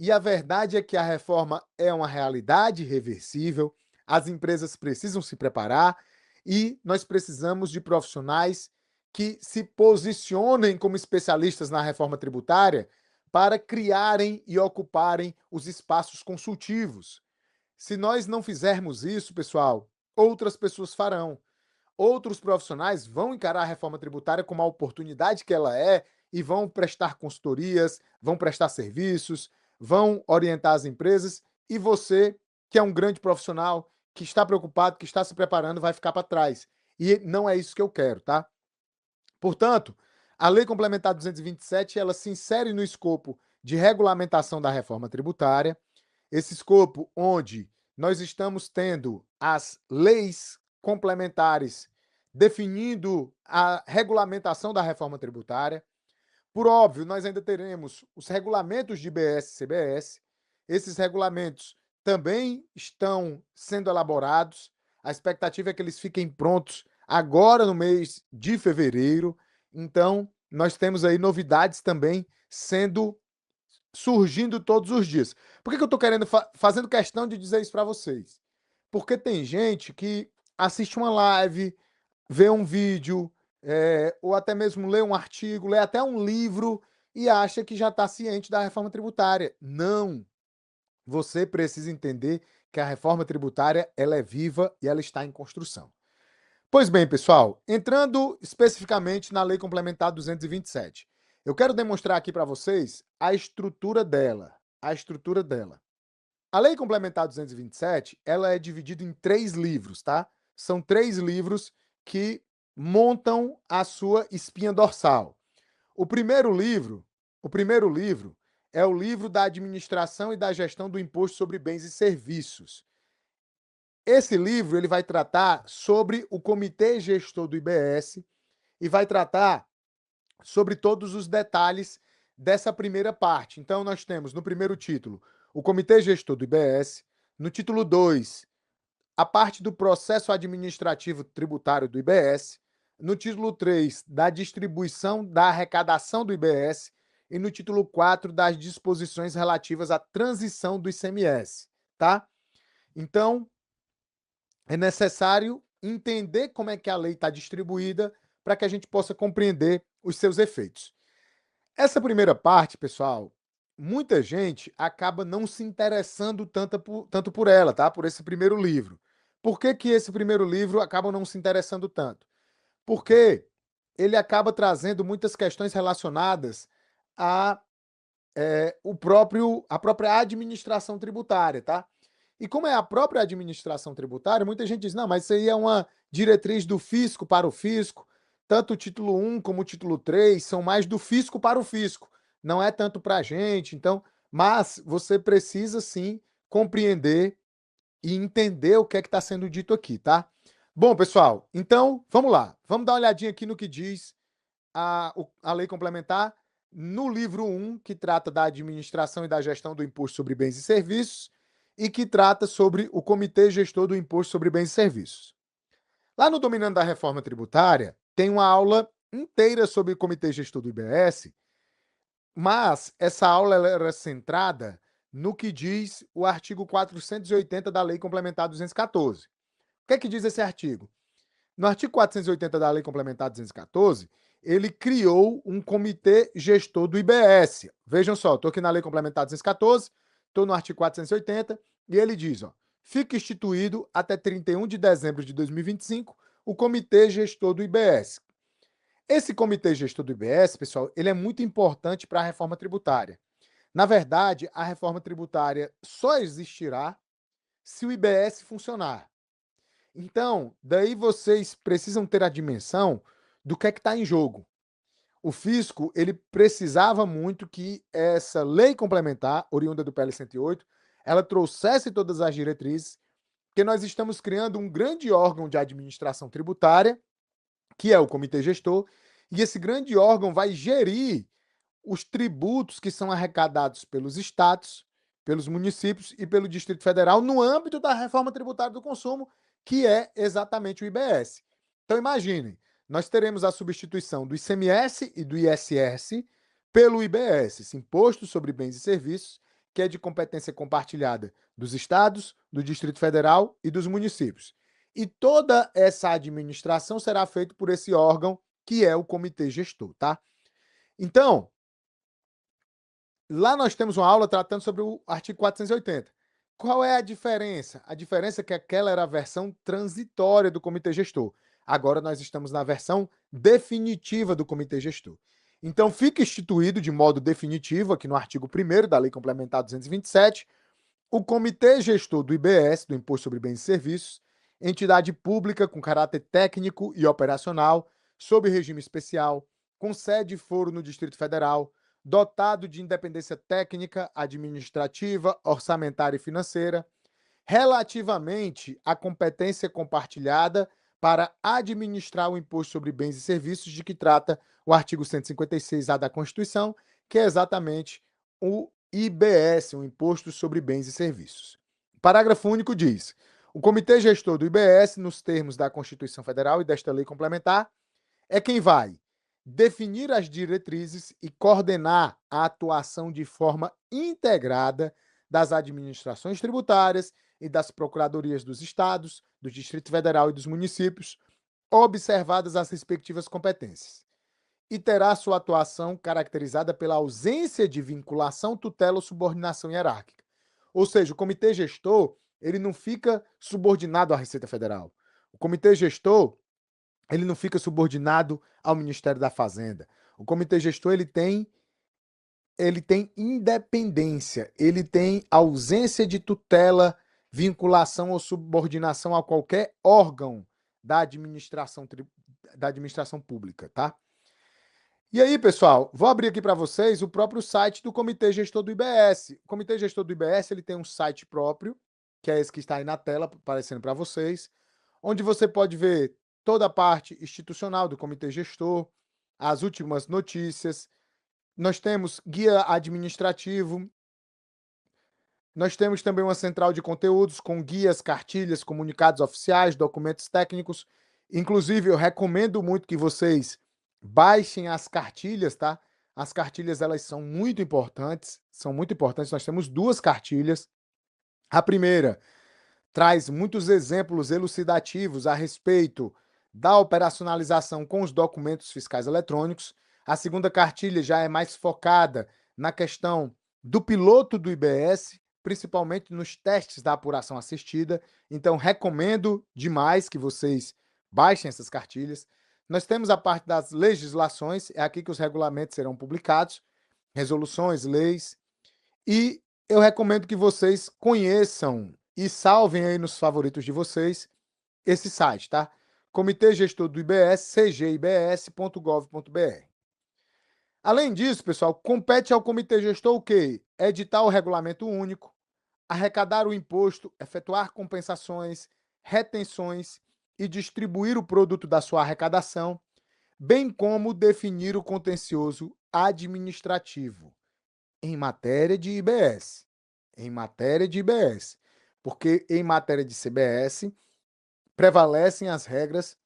E a verdade é que a reforma é uma realidade reversível, as empresas precisam se preparar e nós precisamos de profissionais que se posicionem como especialistas na reforma tributária para criarem e ocuparem os espaços consultivos. Se nós não fizermos isso, pessoal, outras pessoas farão. Outros profissionais vão encarar a reforma tributária como a oportunidade que ela é e vão prestar consultorias, vão prestar serviços, vão orientar as empresas e você, que é um grande profissional, que está preocupado, que está se preparando, vai ficar para trás. E não é isso que eu quero, tá? Portanto, a Lei Complementar 227, ela se insere no escopo de regulamentação da reforma tributária, esse escopo onde nós estamos tendo as leis complementares definindo a regulamentação da reforma tributária. Por óbvio, nós ainda teremos os regulamentos de IBS e CBS. Esses regulamentos também estão sendo elaborados. A expectativa é que eles fiquem prontos agora no mês de fevereiro. Então, nós temos aí novidades também sendo surgindo todos os dias. Por que eu estou querendo fazendo questão de dizer isso para vocês? Porque tem gente que assiste uma live, vê um vídeo, ou até mesmo lê um artigo, lê até um livro e acha que já está ciente da reforma tributária. Não! Você precisa entender que a reforma tributária ela é viva e ela está em construção. Pois bem, pessoal, entrando especificamente na Lei Complementar 227, eu quero demonstrar aqui para vocês a estrutura dela. A estrutura dela. A Lei Complementar 227, ela é dividida em 3 livros, tá? São 3 livros que montam a sua espinha dorsal. O primeiro livro, é o livro da administração e da gestão do imposto sobre bens e serviços. Esse livro ele vai tratar sobre o comitê gestor do IBS e vai tratar sobre todos os detalhes dessa primeira parte. Então, nós temos no primeiro título o comitê gestor do IBS, no título 2, a parte do processo administrativo tributário do IBS, no título 3, da distribuição da arrecadação do IBS e no título 4, das disposições relativas à transição do ICMS, tá? Então, é necessário entender como é que a lei está distribuída para que a gente possa compreender os seus efeitos. Essa primeira parte, pessoal, muita gente acaba não se interessando tanto por ela, tá? Por esse primeiro livro. Por que que esse primeiro livro acaba não se interessando tanto? Porque ele acaba trazendo muitas questões relacionadas a a própria administração tributária, tá? E como é a própria administração tributária, muita gente diz, não, mas isso aí é uma diretriz do fisco para o fisco. Tanto o título 1 como o título 3 são mais do fisco para o fisco. Não é tanto para a gente, então, mas você precisa sim compreender e entender o que é que está sendo dito aqui, tá? Bom, pessoal, então vamos lá. Vamos dar uma olhadinha aqui no que diz a lei complementar no livro 1, que trata da administração e da gestão do imposto sobre bens e serviços, e que trata sobre o Comitê Gestor do Imposto sobre Bens e Serviços. Lá no Dominando da Reforma Tributária, tem uma aula inteira sobre o Comitê Gestor do IBS, mas essa aula ela era centrada no que diz o artigo 480 da Lei Complementar 214. O que é que diz esse artigo? No artigo 480 da Lei Complementar 214, ele criou um comitê gestor do IBS. Vejam só, estou aqui na Lei Complementar 214, estou no artigo 480, e ele diz, ó, fica instituído até 31 de dezembro de 2025 o comitê gestor do IBS. Esse comitê gestor do IBS, pessoal, ele é muito importante para a reforma tributária. Na verdade, a reforma tributária só existirá se o IBS funcionar. Então, daí vocês precisam ter a dimensão do que é que está em jogo. O fisco, ele precisava muito que essa lei complementar, oriunda do PL 108, ela trouxesse todas as diretrizes, porque nós estamos criando um grande órgão de administração tributária, que é o comitê gestor, e esse grande órgão vai gerir os tributos que são arrecadados pelos estados, pelos municípios e pelo Distrito Federal no âmbito da reforma tributária do consumo, que é exatamente o IBS. Então imaginem, nós teremos a substituição do ICMS e do ISS pelo IBS, esse Imposto sobre Bens e Serviços, que é de competência compartilhada dos estados, do Distrito Federal e dos municípios. E toda essa administração será feita por esse órgão, que é o comitê gestor, tá? Então, lá nós temos uma aula tratando sobre o artigo 480. Qual é a diferença? A diferença é que aquela era a versão transitória do comitê gestor. Agora nós estamos na versão definitiva do comitê gestor. Então, fica instituído de modo definitivo, aqui no artigo 1º da Lei Complementar 227, o Comitê Gestor do IBS, do Imposto sobre Bens e Serviços, entidade pública com caráter técnico e operacional, sob regime especial, com sede e foro no Distrito Federal, dotado de independência técnica, administrativa, orçamentária e financeira, relativamente à competência compartilhada para administrar o Imposto sobre Bens e Serviços, de que trata o artigo 156-A da Constituição, que é exatamente o IBS, o Imposto sobre Bens e Serviços. O parágrafo único diz: o Comitê Gestor do IBS, nos termos da Constituição Federal e desta lei complementar, é quem vai definir as diretrizes e coordenar a atuação de forma integrada das administrações tributárias e das procuradorias dos estados, do Distrito Federal e dos municípios, observadas as respectivas competências. E terá sua atuação caracterizada pela ausência de vinculação, tutela ou subordinação hierárquica. Ou seja, o comitê gestor, ele não fica subordinado à Receita Federal. O comitê gestor, ele não fica subordinado ao Ministério da Fazenda. O comitê gestor, ele tem independência, ele tem ausência de tutela, vinculação ou subordinação a qualquer órgão da administração pública, tá? E aí, pessoal, vou abrir aqui para vocês o próprio site do Comitê Gestor do IBS. O Comitê Gestor do IBS, ele tem um site próprio, que é esse que está aí na tela, aparecendo para vocês, onde você pode ver toda a parte institucional do Comitê Gestor, as últimas notícias. Nós temos guia administrativo, nós temos também uma central de conteúdos com guias, cartilhas, comunicados oficiais, documentos técnicos. Inclusive, eu recomendo muito que vocês baixem as cartilhas, tá? As cartilhas, elas são muito importantes, Nós temos 2 cartilhas. A primeira traz muitos exemplos elucidativos a respeito da operacionalização com os documentos fiscais eletrônicos. A segunda cartilha já é mais focada na questão do piloto do IBS, principalmente nos testes da apuração assistida. Então, recomendo demais que vocês baixem essas cartilhas. Nós temos a parte das legislações, é aqui que os regulamentos serão publicados, resoluções, leis, e eu recomendo que vocês conheçam e salvem aí nos favoritos de vocês esse site, tá? Comitê Gestor do IBS, cgibs.gov.br. Além disso, pessoal, compete ao Comitê Gestor o quê? Editar o regulamento único, arrecadar o imposto, efetuar compensações, retenções e distribuir o produto da sua arrecadação, bem como definir o contencioso administrativo em matéria de IBS. Porque em matéria de CBS prevalecem as regras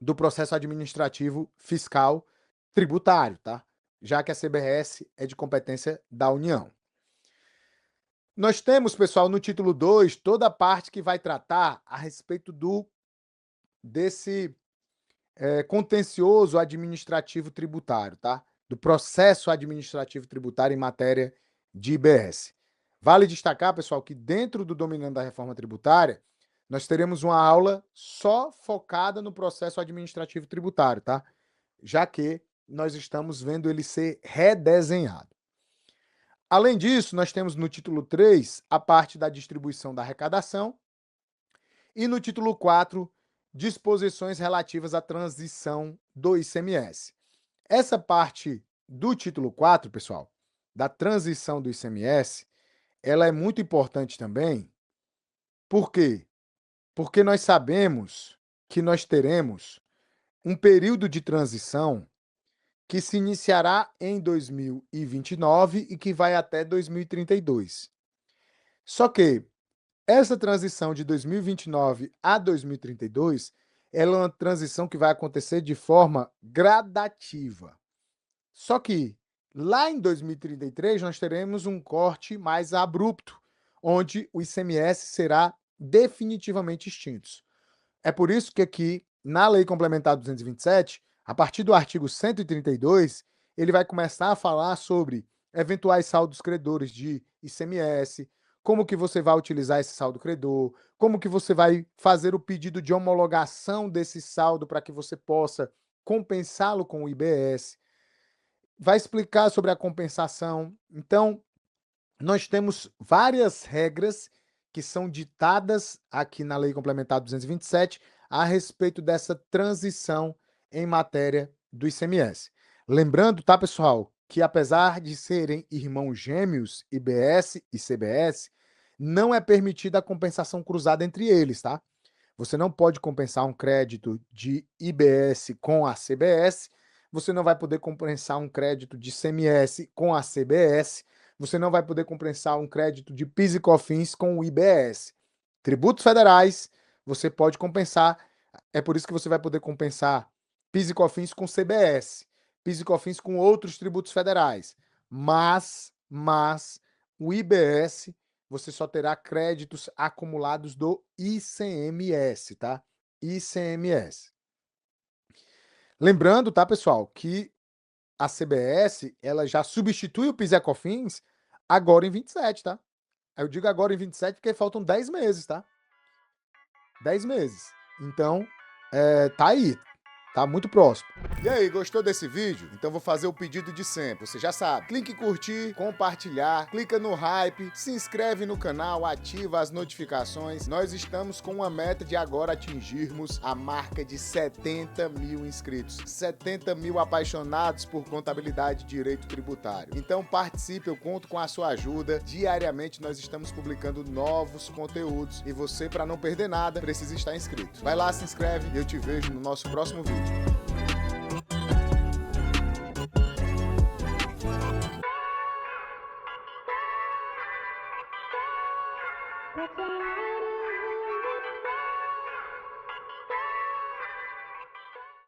do processo administrativo fiscal tributário, tá? Já que a CBS é de competência da União. Nós temos, pessoal, no título 2, toda a parte que vai tratar a respeito desse contencioso administrativo tributário, tá? Do processo administrativo tributário em matéria de IBS. Vale destacar, pessoal, que dentro do Dominando da Reforma Tributária, nós teremos uma aula só focada no processo administrativo tributário, tá? Já que nós estamos vendo ele ser redesenhado. Além disso, nós temos no título 3 a parte da distribuição da arrecadação e no título 4 disposições relativas à transição do ICMS. Essa parte do título 4, pessoal, da transição do ICMS, ela é muito importante também. Por quê? Porque nós sabemos que nós teremos um período de transição que se iniciará em 2029 e que vai até 2032. Só que essa transição de 2029 a 2032, ela é uma transição que vai acontecer de forma gradativa. Só que Lá em 2033, nós teremos um corte mais abrupto, onde o ICMS será definitivamente extinto. É por isso que aqui, na Lei Complementar 227, a partir do artigo 132, ele vai começar a falar sobre eventuais saldos credores de ICMS, como que você vai utilizar esse saldo credor, como que você vai fazer o pedido de homologação desse saldo para que você possa compensá-lo com o IBS, vai explicar sobre a compensação. Então, nós temos várias regras que são ditadas aqui na Lei Complementar 227 a respeito dessa transição em matéria do ICMS. Lembrando, tá, pessoal, que apesar de serem irmãos gêmeos, IBS e CBS, não é permitida a compensação cruzada entre eles, tá? Você não pode compensar um crédito de IBS com a CBS, você não vai poder compensar um crédito de CMS com a CBS, você não vai poder compensar um crédito de PIS e COFINS com o IBS. Tributos federais, você pode compensar, é por isso que você vai poder compensar PIS e COFINS com CBS, PIS e COFINS com outros tributos federais, mas o IBS você só terá créditos acumulados do ICMS, tá? ICMS. Lembrando, tá, pessoal, que a CBS, ela já substitui o PIS e COFINS agora em 27, tá? Eu digo agora em 27 porque faltam 10 meses, tá? 10 meses. Então, tá aí. Tá muito próximo. E aí, gostou desse vídeo? Então vou fazer o pedido de sempre, você já sabe. Clique em curtir, compartilhar, clica no hype, se inscreve no canal, ativa as notificações. Nós estamos com uma meta de agora atingirmos a marca de 70 mil inscritos. 70 mil apaixonados por contabilidade e direito tributário. Então participe, eu conto com a sua ajuda. Diariamente nós estamos publicando novos conteúdos e você, para não perder nada, precisa estar inscrito. Vai lá, se inscreve e eu te vejo no nosso próximo vídeo. That's